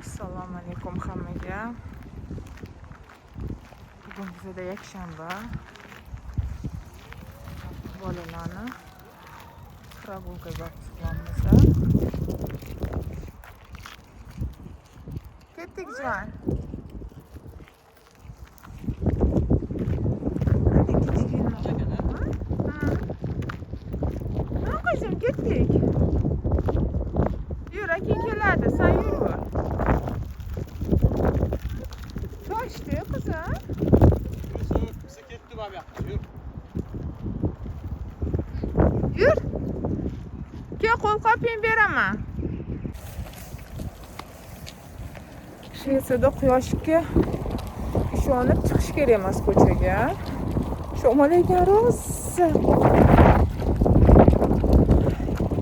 Assalomu alaykum hammaga. Bugun bizda yakshanba. Bolalarni прогулкаga chiqamiz. Ketdik jon. Qizim ketdik. Yur, aka keladi, sen yur. Toshdi qizim. Bizi ketdi bu yoqqa, yur. Yur. Kel qo'lqoping beraman. Shvetsiyada quyoshga ishonib chiqish kerak emas ko'chaga. Shamol ekan rosa.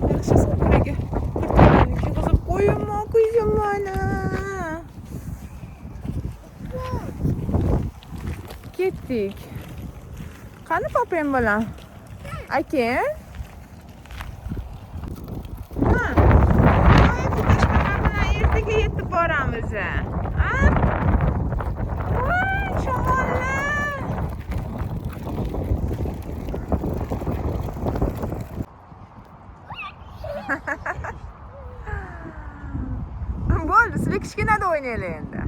Yaxshi saburaga kirganiki qizib qo'yma kuzim mana. Ketdik. Qani papang bilan? Aka? Ha. Ertaga yetib boramiz. Ha? Voy, shamollar. Bo'ldi, sizlar kichkinada o'ynaylar endi.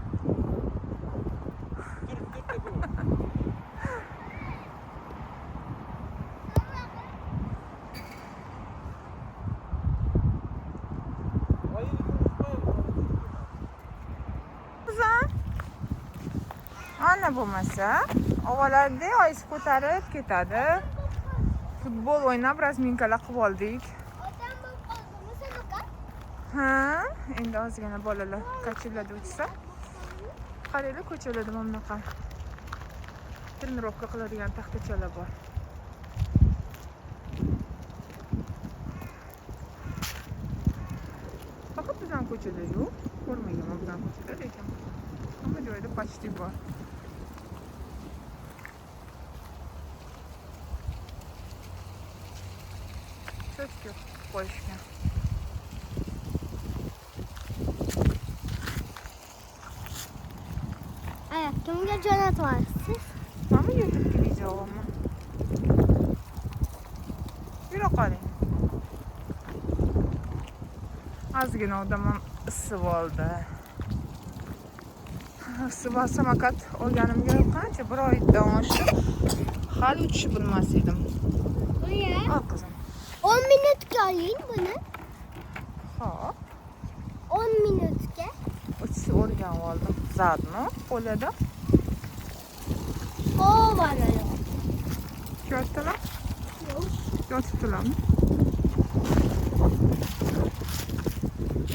Ana bo'lmasa, avvallarda oyisi ko'tarib ketadi. Futbol o'ynab razminkalar qilib oldik. Ha, endi ozgina bolalar ko'chalarda o'tsa, qaranglar ko'chalarda mana bunaqa trenirovka qiladigan taxtachalar bor. Faqat bizning ko'chada yo'q, ko'rmaganman bizning ko'chada, lekin hamma joyda почти bor. Cho'chka qo'yishgan. Kimga jo'natyapsiz? Mana YouTube'ga videomi? Yura qoling. Ozgina odam isib oldi. Isib samokat olganimga qancha bir oydan oshdi. Hali uchishni bilmas edim. Oya. Al qizim. 10 minutga oling buni. Xo'p. 10 minutga. Uchishni o'rganib oldim. Zadno qo'lida. Hovara yo'q. Ko'rdilar? Yo'q. Yotibdilarmi?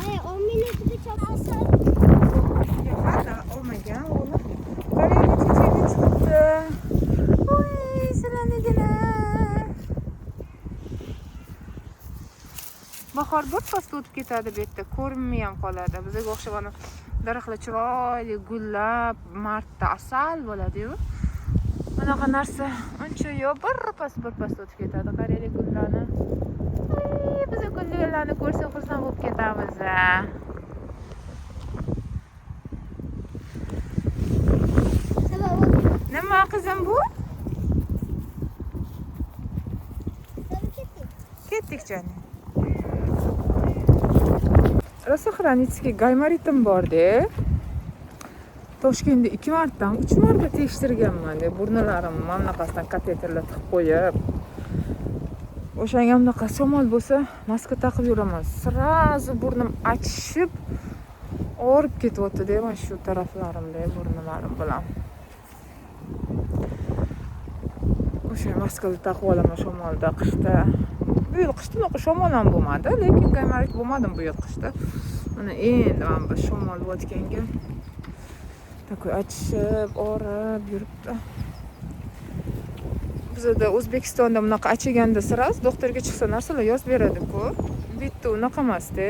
Ay, 10 minutgacha asal. Hali olmagan o'g'lim. Qaranglar chechaga chiqibdi. Voy, silanigina. Bahor bir pasda o'tib ketadi bu yerda, ko'rinmay ham qoladi. Bizga o'xshab ana daraxtlar chiroyli gullab, martda asal bo'ladi-yu. Bunaqa narsa uncha yo'q, bir pas o'tib ketadi. Qaranglar gullarni. Ay, biz gullarni ko'rsak xursand bo'lib ketamiz. Nima qizim bu? Ketdik jonim. Rosa-Xranitskiy gaymaritim bor-da. Toshkentda 2 martadan 3 marta tekshirganman-da. Burnilarim mana bunaqasidan kateterlar tiqib qo'yib. O'shanga bunaqa shamol bo'lsa, maska taqib yuraman. Srazu burnim achishib, og'rib ketyapti-da, mana shu taraflarimda burnilarim bilan. O'sha maskani taqib olaman shamolda, qishda. Bu yil qishda unaqa shamol ham bo'lmadi, lekin gaymarit bo'lmadim bu yil qishda. Mana endi mana bu shamol bo'tganga takoy achishib, og'rib yuribdi. Bizda O'zbekistonda bunaqa achiganda siraz doktorga chiqsa narsalar yozib beradi-ku. Bu yerda unaqa emas-da.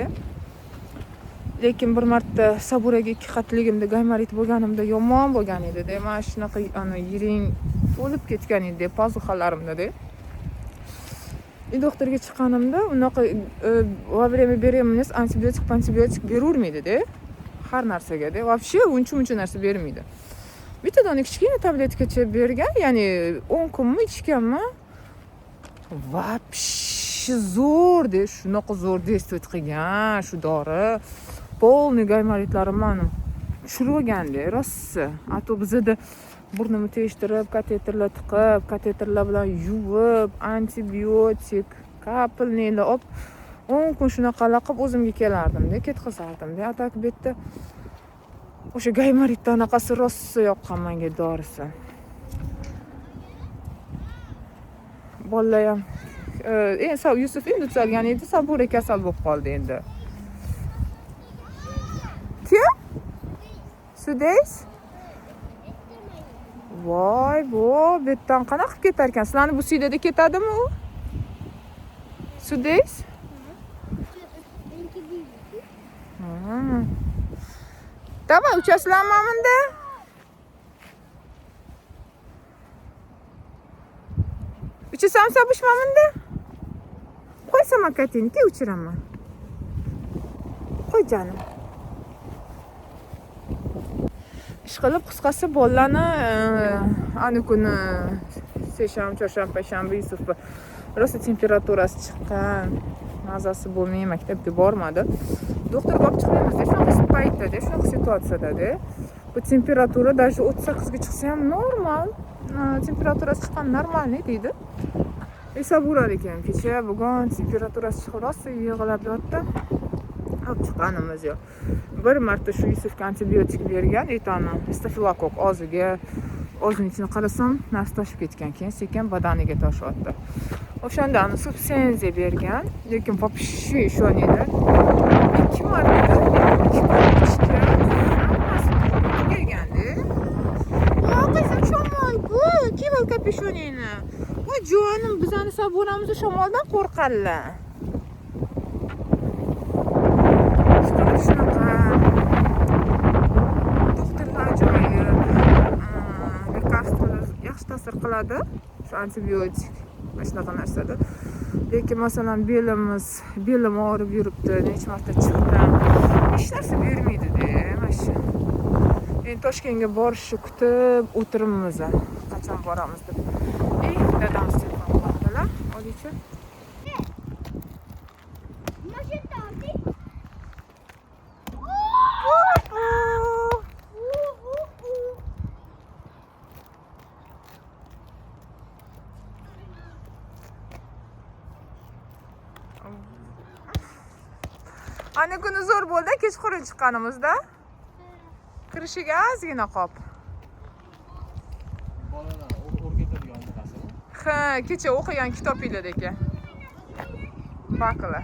Lekin bir marta saburaga 2 qatligimda gaymarit bo'lganimda yomon bo'lgan edi-da. Mana shunaqa ana yiring to'lib ketgan edi pazuxalarimda-da. Doktorga chiqqanimda unaqa во время беременности antibiotik beravermaydi-da. har narsaga-da. Вообще uncha narsa bermaydi. Bittadan kichkina tabletkacha bergan, ya'ni 10 kunmi ichganman. Вообще zo'r-da, shunaqa zo'r действовать qilgan shu dori. Полный gaymaritlarim meni tushirganda, rossa. A to bizda burnimni teshtirib, kateterlar tiqib, kateterlar bilan yuvib, antibiotik, kapelnilar olib 10 kun shunaqalar qilib o'zimga kelardim-da, ketkazardim-da. Atak bu yerda o'sha gaymaritda anaqasi rossa yoqqan menga dorisi. Bolalar ham Yusuf endi tuzalgan edi, Sabura kasal bo'lib qoldi endi. Kim? Sudeys? Voy, bu betdan qanaqa qilib ketar ekan? Sizlarni bu siydada ketadimi u? Sudeys? Давай, uchasizlarmi bunda? Uchasan sabishman bunda? Qo'y samakatini, ke uchiraman. Qo'y jonim. Ishqilib qisqasi bolalarni ana kuni seshanba, chorshanba, payshanba Yusuf rosa temperaturasi chiqqan. Mazasi bo'lmay maktabga bormadi. Doktorga olib chiqmaymiz, shunaqa paytda, shunaqa situatsiyada. Bu temperatura даже 38 ga chiqsa ham normal. Temperaturasi chiqqan normalniy deydi. Saburar ekan kecha bugun temperaturasi chiqib rosa yig'lab yotdi. Olib chiqqanimiz yo'q. Bir marta shu Yusufga antibiotik bergan, etani stafilokok og'ziga, og'zining ichini qarasam, narsa toshib ketgan, keyin sekin badaniga toshyapti. O'shandan subsenziya bergan, lekin вообще ishoninglar. 2 marta ichgan. Kelganda. Qo'ysam shamol bu, kim kapishonini. Voy jonim, bizani Saburamiz shamoldan qo'rqarlar. Shunaqa. Doktorlar joyi lekarstvalar yaxshi ta'sir qiladi. Shu antibiotik shunaqa narsada. Lekin masalan belim og'rib yuribdi, necha marta chiqdim. Hech narsa bermaydi-da, mana shu. Endi Toshkentga borishni kutib o'tiribmiz. Qachon boramiz deb. Dadam telefon qildilar. Olichi. Ana kuni zo'r bo'ldi, kechqurun chiqqanimizda. Kirishiga ozgina qop. Bolalar o'rgatadigan narsa. Ha, kecha o'qigan kitobinglar ekan. Bakla.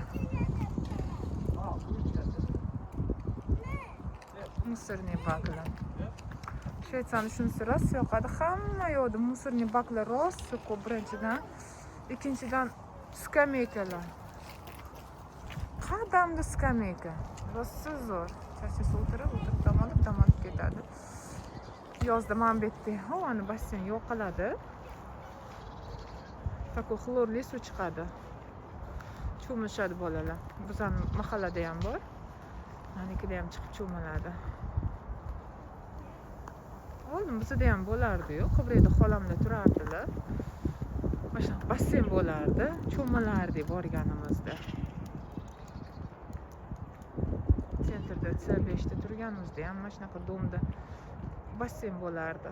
Musorniy baklar. Shvetsiyani shunisi rosa yoqadi. Hamma yoqda musorniy baklar rosa ko'p birinchidan. Ikkinchidan skameykalar. Qadamda skameyka. Rosa zo'r. Charchasa o'tirib dam olib ketadi. Yozda mana bu yerda havoni basseyn yo'qoladi. Tako xlorli suv chiqadi. Cho'milishadi bolalar. Bizning mahallada ham bor. Manikida ham chiqib cho'miladi. Oldin bizda ham bo'lardi-yu, Qibrayda xolamlar turardilar. Mana basseyn bo'lardi, cho'milardik borganimizda. Sentrda C5 da turganimizda ham mana shunaqa domda basseyn bo'lardi.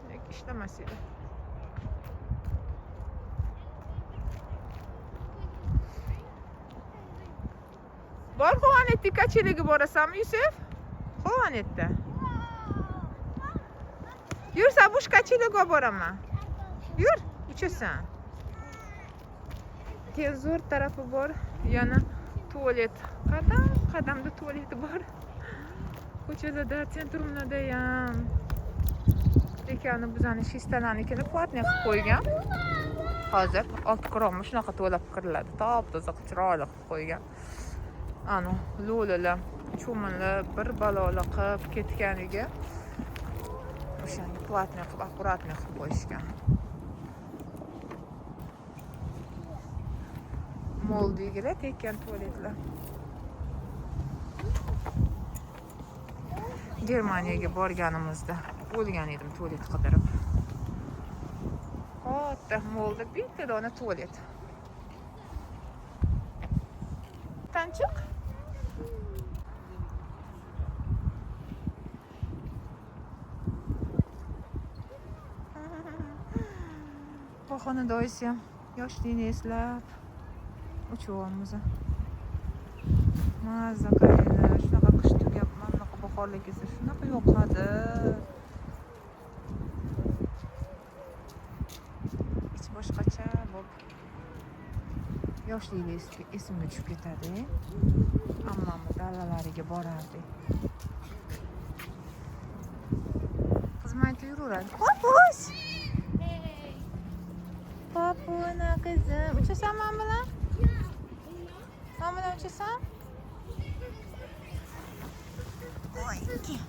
Lekin ishlamas edi. Bor Xovanetda kacheliga borasanmi, Yusuf? Xovanetda. Yur, Sabush kacheliga boraman. Yur, uchasan. Keyin zo'r tarafi bor, yana tualet. Qadamda tualeti bor. Ko'chalarda, sentrumlarda ham. Lekin bizning shistalarnikini platniy qilib qo'ygan. Hozir 6 krom shunaqa to'lab kiriladi. Top-toza chiroyli qilib qo'ygan. Ana, lo'lalar cho'milib, bir balola qilib ketganiga o'shani platniy qilib, akkuratniy qilib qo'yishgan. Moldiga tekkan tualetlar. Germaniyaga borganimizda bo'lgan edim tualet qidirib. Katta molda bitta dona tualet. Tanchiq. Bu xonadonisi ham yoshlikni eslab uchyapmiz. Mazza qilinglar. Shunaqa qish tugab, mana bu bahorlar kelsa shunaqa yoqadi. Hech boshqacha bo'lib yoshlikni esimga tushib ketadi. Ammamni dalalariga borardik. Xizmatda yuraveradi. Papush! Papuna qizim, uchasan men bilan? Men bilan uchasan? Voy, kel.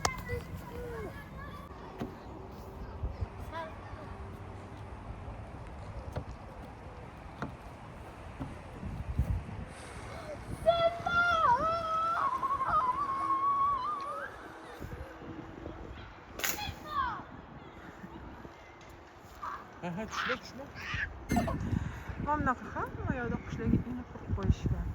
Ha, tushla. Mana bunaqa hamma yoqda qushlarga iniq qilib qo'yishgan.